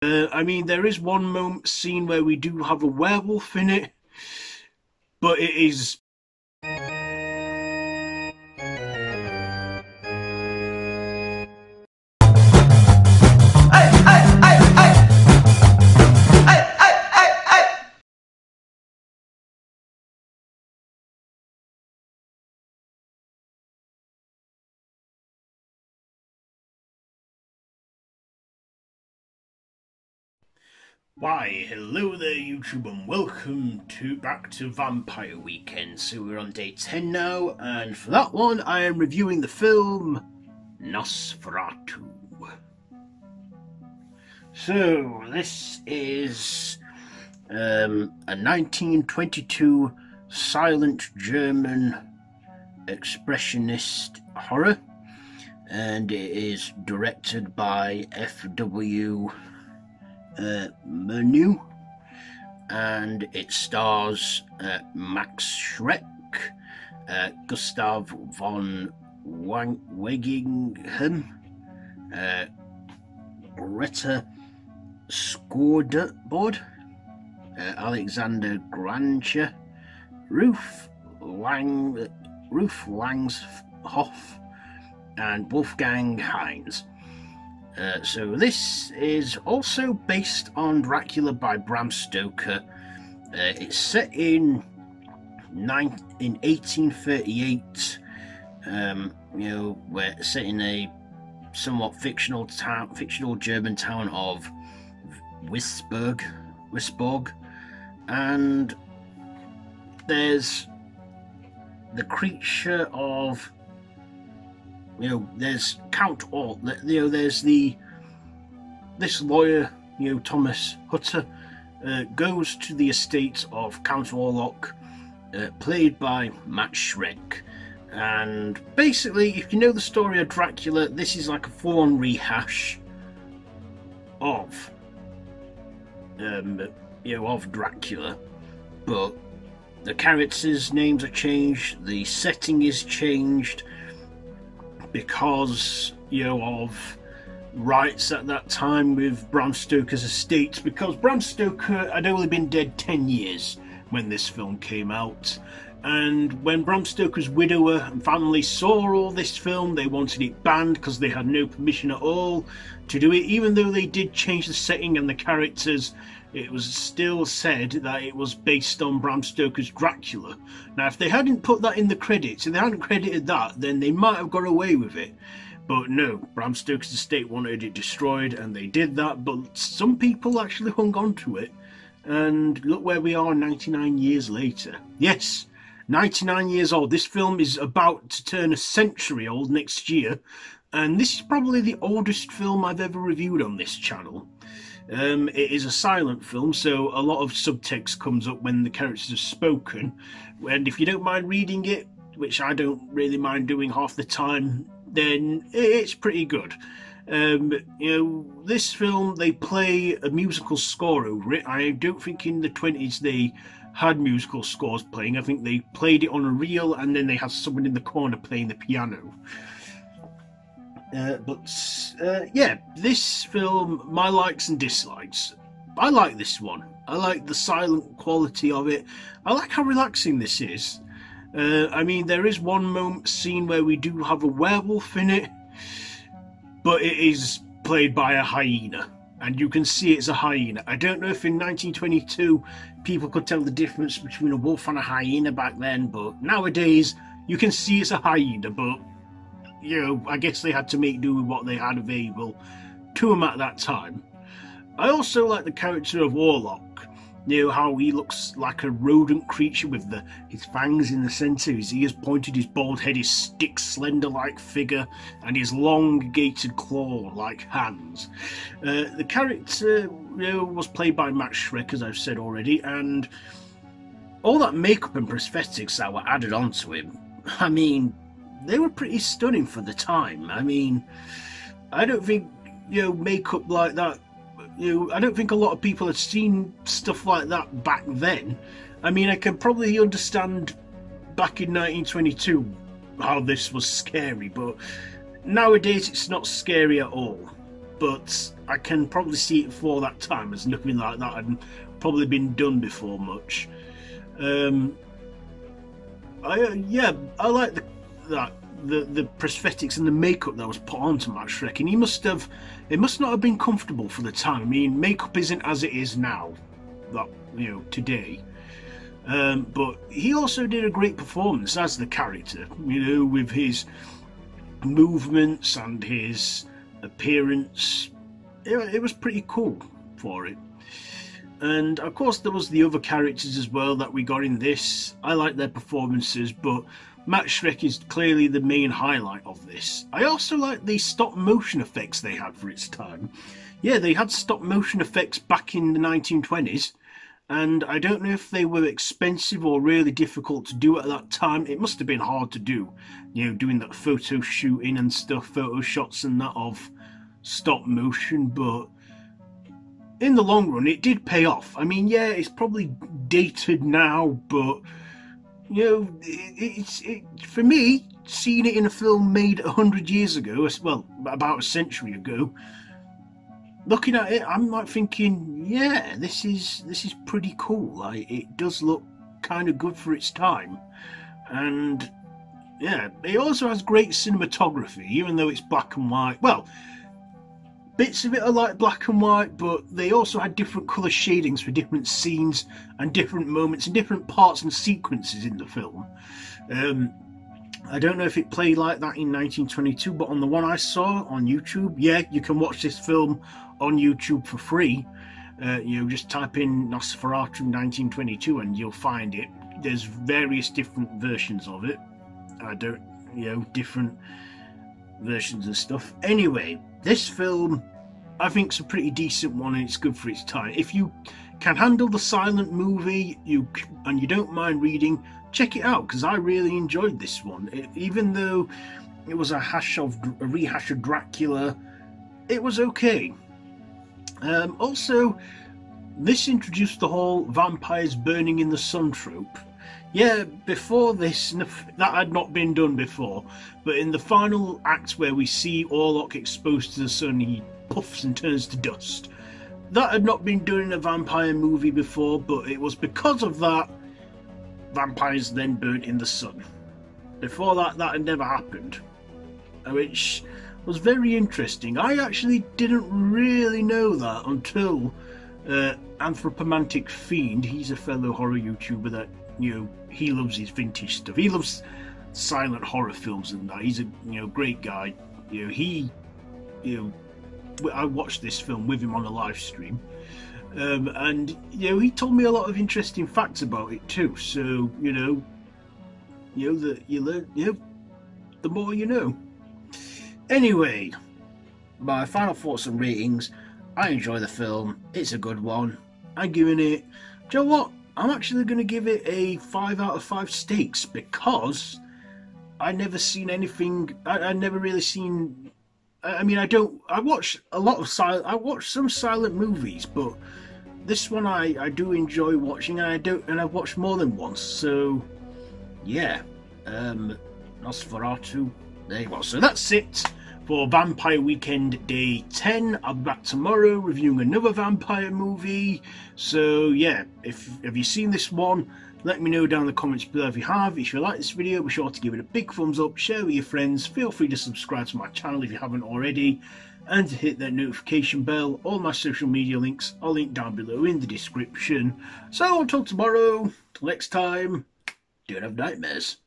I mean, there is one scene where we do have a werewolf in it, but it is. Why, hello there YouTube and welcome back to Vampire Weekend. So we're on day 10 now, and for that one I am reviewing the film Nosferatu. So this is a 1922 silent German expressionist horror, and it is directed by F.W. Menu, and it stars Max Shrek, Gustav von Wegingham, Greta Skordbord, Alexander Granger, Ruth Langshoff, and Wolfgang Heinz. So this is also based on Dracula by Bram Stoker. It's set in 1838. Where it's set in a somewhat fictional German town of Wisborg, and there's the creature of. There's Count Orlok. There's this lawyer, Thomas Hutter, goes to the estate of Count Orlok, played by Max Shrek. And basically, if you know the story of Dracula, this is like a full-on rehash of Dracula, but the characters' names are changed, the setting is changed, because of rights at that time with Bram Stoker's estate, because Bram Stoker had only been dead 10 years when this film came out, and when Bram Stoker's widower and family saw all this film, they wanted it banned because they had no permission at all to do it. Even though they did change the setting and the characters, it was still said that it was based on Bram Stoker's Dracula. Now, if they hadn't put that in the credits, if they hadn't credited that, then they might have got away with it. But no, Bram Stoker's estate wanted it destroyed, and they did that, but some people actually hung on to it. And look where we are 99 years later. Yes, 99 years old. This film is about to turn a century old next year, and this is probably the oldest film I've ever reviewed on this channel. It is a silent film, so a lot of subtext comes up when the characters have spoken, and if you don't mind reading it, which I don't really mind doing half the time, then it's pretty good. This film, they play a musical score over it. I don't think in the 20s they had musical scores playing. I think they played it on a reel, and then they had someone in the corner playing the piano. Yeah, this film, my likes and dislikes. I like this one. I like the silent quality of it. I like how relaxing this is. I mean, there is one scene where we do have a werewolf in it, but it is played by a hyena, and you can see it's a hyena. I don't know if in 1922 people could tell the difference between a wolf and a hyena back then, but nowadays you can see it's a hyena, but I guess they had to make do with what they had available to them at that time. I also like the character of Orlok. How he looks like a rodent creature with his fangs in the centre, his ears pointed, his bald head, his stick slender-like figure, and his long-gated claw-like hands. The character was played by Max Shrek, as I've said already, and all that makeup and prosthetics that were added onto him, I mean, they were pretty stunning for the time. I mean, I don't think, makeup like that, I don't think a lot of people had seen stuff like that back then. I mean, I can probably understand back in 1922 how this was scary, but nowadays it's not scary at all. but I can probably see it for that time as nothing like that had probably been done before much. I like the prosthetics and the makeup that was put onto Matt Shrek, and it must not have been comfortable for the time. I mean, makeup isn't as it is now, that today. But he also did a great performance as the character, with his movements and his appearance. It was pretty cool for it. And of course there was the other characters as well that we got in this. I like their performances, but Matt Shrek is clearly the main highlight of this. I also like the stop motion effects they had for its time. Yeah, they had stop motion effects back in the 1920s, and I don't know if they were expensive or really difficult to do at that time. It must have been hard to do, doing that photo shooting and stuff, photo shots and that of stop motion, but in the long run it did pay off. I mean, yeah, it's probably dated now, but for me, seeing it in a film made 100 years ago, well, about a century ago, looking at it, I'm like thinking, yeah, this is pretty cool. Like, it does look kind of good for its time, and yeah, it also has great cinematography, even though it's black and white. Well, bits of it are like black and white, but they also had different colour shadings for different scenes and different moments and different parts and sequences in the film. I don't know if it played like that in 1922, but on the one I saw on YouTube, yeah, you can watch this film on YouTube for free. Just type in Nosferatu 1922 and you'll find it. There's various different versions of it. Different versions and stuff. Anyway, this film, I think, is a pretty decent one, and it's good for its time. If you can handle the silent movie, and you don't mind reading, check it out, because I really enjoyed this one. Even though it was a rehash of Dracula, it was okay. Also, this introduced the whole vampires burning in the sun trope. Yeah, before this, that had not been done before, but in the final act where we see Orlok exposed to the sun, he puffs and turns to dust. That had not been done in a vampire movie before, but it was because of that vampires then burnt in the sun. Before that had never happened, which was very interesting. I actually didn't really know that until Anthropomantic Fiend. He's a fellow horror YouTuber that, he loves his vintage stuff. He loves silent horror films and that. He's a great guy. I watched this film with him on a live stream, and he told me a lot of interesting facts about it too. So that you learn, the more you know. Anyway, my final thoughts and ratings. I enjoy the film. It's a good one. I'm giving it. Do you know what? I'm actually going to give it a 5 out of 5 steaks, because I never seen anything. I never really seen. I mean, I watch a lot of silent. I watch some silent movies, but this one I do enjoy watching, and I've watched more than once. So yeah, Nosferatu. There you go. So that's it for Vampire Weekend Day 10. I'll be back tomorrow reviewing another vampire movie. So yeah, have you seen this one? Let me know down in the comments below if you have. If you like this video, be sure to give it a big thumbs up, share with your friends, feel free to subscribe to my channel if you haven't already, and to hit that notification bell. All my social media links are linked down below in the description. So until tomorrow, till next time, don't have nightmares.